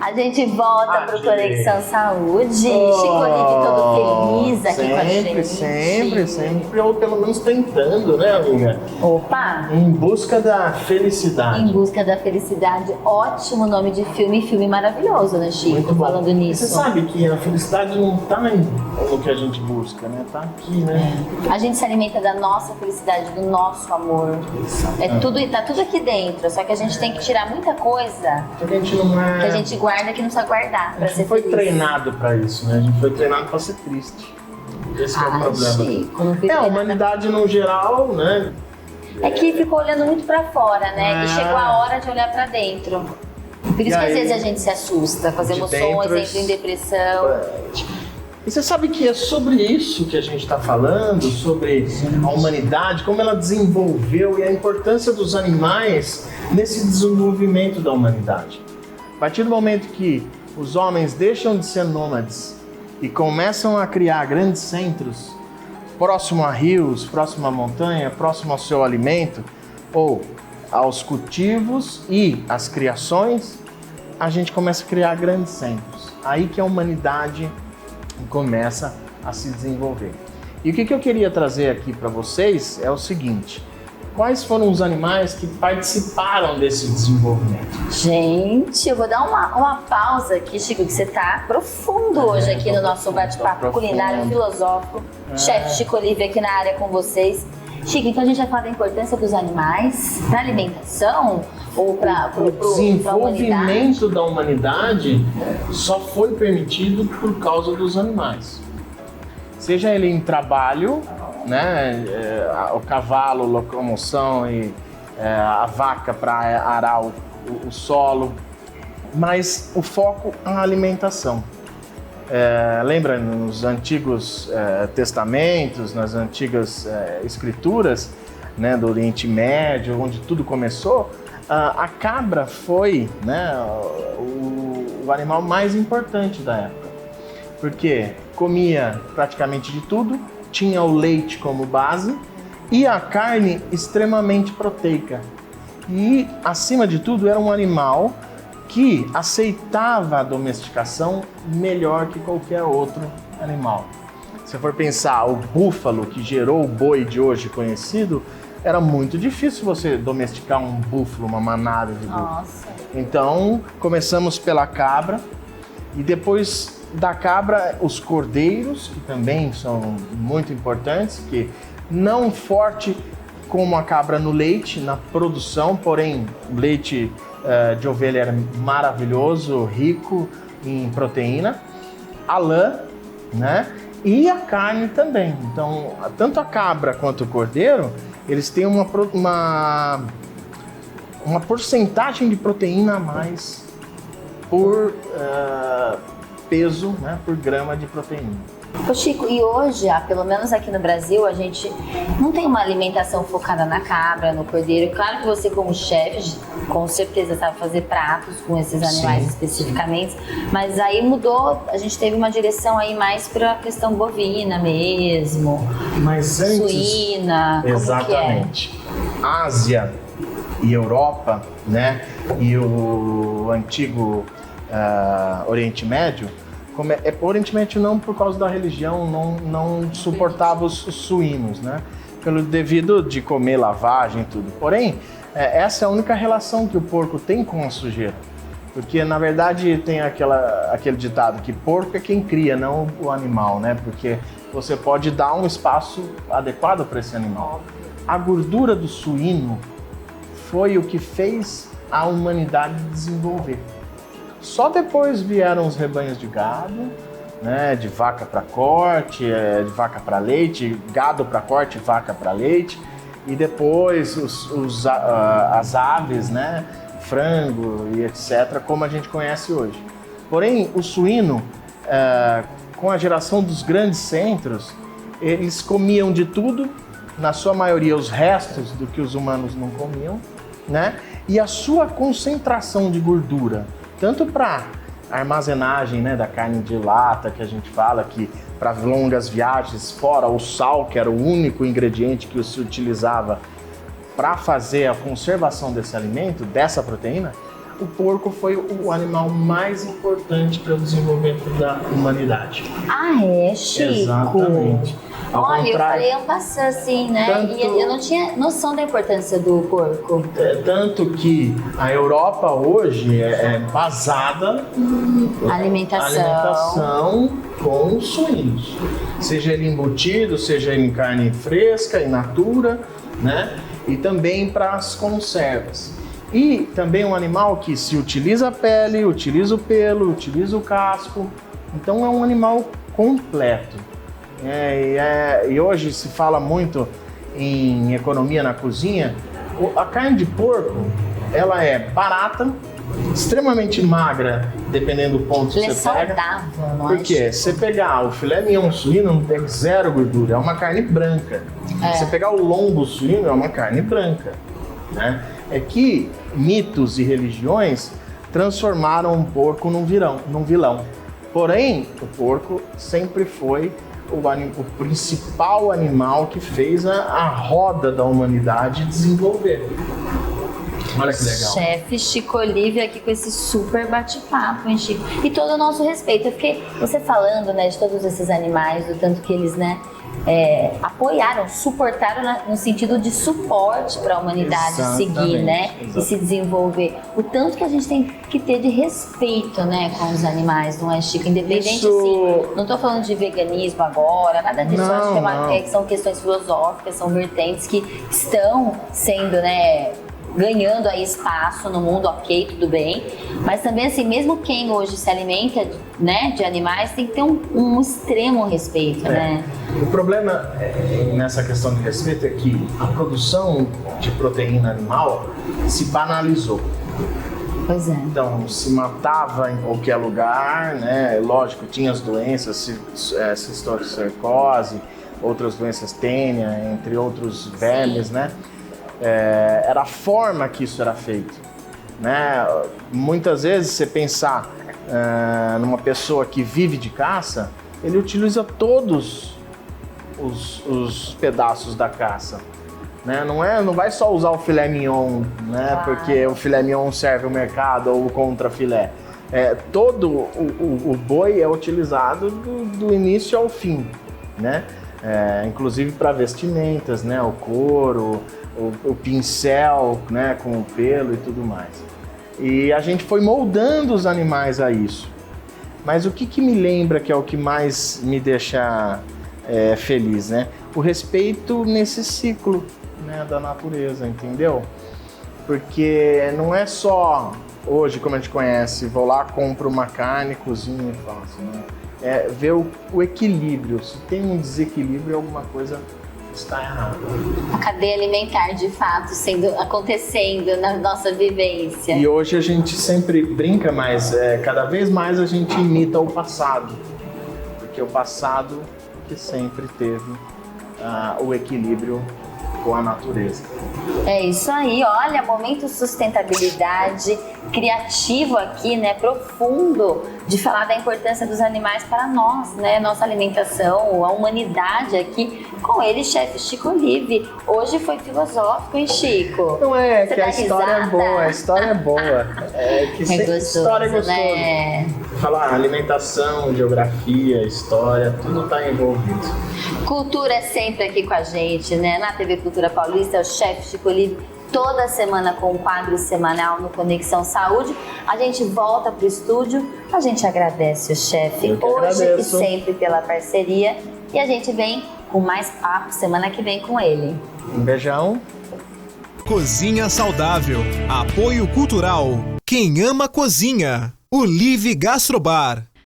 A gente volta pro Conexão Saúde. Chico Olive todo feliz aqui com a gente. Sempre. Ou pelo menos tentando, né, amiga? Opa! Em busca da felicidade. Em busca da felicidade. Ótimo nome de filme maravilhoso, né, Chico? Muito bom. Falando nisso. E você sabe que a felicidade não tá no que a gente busca, né? Tá aqui, né? A gente se alimenta da nossa felicidade, do nosso amor. Tá tudo aqui dentro, só que a gente tem que tirar muita coisa A gente não é... que a gente guarda que não precisa guardar pra A ser gente foi feliz. treinado pra isso, né? A gente foi treinado pra ser triste. Esse que é o problema. Chico, não A humanidade no geral, né? É que ficou olhando muito pra fora, né? E chegou a hora de olhar pra dentro. Por isso que às vezes a gente se assusta com as emoções, entra em depressão. E você sabe que é sobre isso que a gente está falando, sobre a humanidade, como ela desenvolveu e a importância dos animais nesse desenvolvimento da humanidade. A partir do momento que os homens deixam de ser nômades e começam a criar grandes centros, próximo a rios, próximo à montanha, próximo ao seu alimento, ou aos cultivos e às criações, a gente começa a criar grandes centros. Aí que a humanidade começa a se desenvolver. E o que eu queria trazer aqui para vocês é o seguinte: quais foram os animais que participaram desse desenvolvimento? Gente, eu vou dar uma pausa aqui, Chico, que você tá profundo hoje aqui no nosso bate-papo culinário filosófico. Chefe Chico Olive aqui na área com vocês. Chico, então a gente vai falar da importância dos animais para alimentação ou para o desenvolvimento da humanidade só foi permitido por causa dos animais. Seja ele em trabalho, né, o cavalo, locomoção e a vaca para arar o solo, mas o foco a alimentação. Lembra nos antigos testamentos, nas antigas escrituras, né, do Oriente Médio, onde tudo começou, a cabra foi, né, o animal mais importante da época, porque comia praticamente de tudo, tinha o leite como base e a carne extremamente proteica. E, acima de tudo, era um animal que aceitava a domesticação melhor que qualquer outro animal. Se for pensar, o búfalo que gerou o boi de hoje conhecido, era muito difícil você domesticar um búfalo, uma manada de búfalo. Nossa. Então, começamos pela cabra e depois da cabra, os cordeiros, que também são muito importantes, que não forte como a cabra no leite, na produção, porém o leite de ovelha era maravilhoso, rico em proteína, a lã, né? E a carne também. Então, tanto a cabra quanto o cordeiro, eles têm uma porcentagem de proteína a mais por peso, né? Por grama de proteína. Ô Chico, e hoje, pelo menos aqui no Brasil, a gente não tem uma alimentação focada na cabra, no cordeiro. Claro que você, como chefe, com certeza sabe fazer pratos com esses animais especificamente, mas aí mudou, a gente teve uma direção aí mais para a questão bovina mesmo, mas antes, suína, exatamente. Como que é? Ásia e Europa, né, e o antigo Oriente Médio, o Oriente Médio não por causa da religião, não suportava os suínos, né? Pelo devido de comer lavagem e tudo. Porém, essa é a única relação que o porco tem com a sujeira. Porque, na verdade, tem aquele ditado que porco é quem cria, não o animal, né? Porque você pode dar um espaço adequado para esse animal. A gordura do suíno foi o que fez a humanidade desenvolver. Só depois vieram os rebanhos de gado, né, de vaca para corte, de vaca para leite, gado para corte, vaca para leite, e depois as aves, né, frango e etc., como a gente conhece hoje. Porém, o suíno, com a geração dos grandes centros, eles comiam de tudo, na sua maioria os restos do que os humanos não comiam, né, e a sua concentração de gordura, tanto para armazenagem, né, da carne de lata que a gente fala, que para longas viagens, fora o sal, que era o único ingrediente que se utilizava para fazer a conservação desse alimento, dessa proteína, o porco foi o animal mais importante para o desenvolvimento da humanidade. Ah, é, Chico? Exatamente. Olha, eu falei assim, né? Tanto... E eu não tinha noção da importância do porco. Tanto que a Europa hoje é basada em alimentação com suínos. Seja ele embutido, seja ele em carne fresca, in natura, né? E também para as conservas. E também um animal que se utiliza a pele, utiliza o pelo, utiliza o casco. Então é um animal completo. E hoje se fala muito em economia na cozinha. A carne de porco, ela é barata, extremamente magra, dependendo do ponto que você pega. Saudável, não é? Porque se você pegar o filé mignon suíno, não tem zero gordura, é uma carne branca. Se você pegar o lombo suíno, é uma carne branca, né? É que mitos e religiões transformaram o porco num vilão. Porém, o porco sempre foi o principal animal que fez a roda da humanidade desenvolver. Olha que legal. Chefe Chico Olive aqui com esse super bate-papo, hein, Chico? E todo o nosso respeito. Eu fiquei, você falando, né, de todos esses animais, do tanto que eles, né, apoiaram, suportaram no sentido de suporte para a humanidade seguir, né, e se desenvolver. O tanto que a gente tem que ter de respeito, né, com os animais, não é, Chico? Independente, assim, não estou falando de veganismo agora, nada disso. Eu acho que são questões filosóficas, são vertentes que estão sendo, né, ganhando aí espaço no mundo, ok, tudo bem. Mas também, assim, mesmo quem hoje se alimenta, né, de animais, tem que ter um extremo respeito, né? O problema nessa questão de respeito é que a produção de proteína animal se banalizou. Pois é. Então, se matava em qualquer lugar, né? Lógico, tinha as doenças, cisticercose, outras doenças tênia, entre outros vermes, né? Era a forma que isso era feito, né? Muitas vezes você pensar numa pessoa que vive de caça, ele utiliza todos os pedaços da caça, né? Não vai só usar o filé mignon, né? Porque o filé mignon serve o mercado ou contra filé. Todo o boi é utilizado do início ao fim, né? Inclusive para vestimentas, né? O couro, o pincel, né, com o pelo e tudo mais. E a gente foi moldando os animais a isso. Mas o que me lembra que é o que mais me deixa feliz, né? O respeito nesse ciclo, né, da natureza, entendeu? Porque não é só hoje, como a gente conhece, vou lá, compro uma carne, cozinho e faço, né? Ver o equilíbrio. Se tem um desequilíbrio, alguma coisa está errado. A cadeia alimentar, de fato, acontecendo na nossa vivência. E hoje a gente sempre brinca, mas cada vez mais a gente imita o passado. Porque o passado que sempre teve o equilíbrio com a natureza. É isso aí, olha, momento sustentabilidade, criativo aqui, né, profundo, de falar da importância dos animais para nós, né, nossa alimentação, a humanidade aqui, com ele, chefe Chico Olive. Hoje foi filosófico, hein, Chico? Não é, que a história é boa, a história é boa. História é gostosa. Né? Falar alimentação, geografia, história, tudo está envolvido. Cultura é sempre aqui com a gente, né? Na TV Cultura Paulista, é o chefe Chico Olive, toda semana com um quadro semanal no Conexão Saúde. A gente volta pro estúdio, a gente agradece o chefe hoje e sempre pela parceria. E a gente vem com mais papo semana que vem com ele. Um beijão. Cozinha Saudável. Apoio Cultural. Quem ama cozinha. Olive Gastrobar.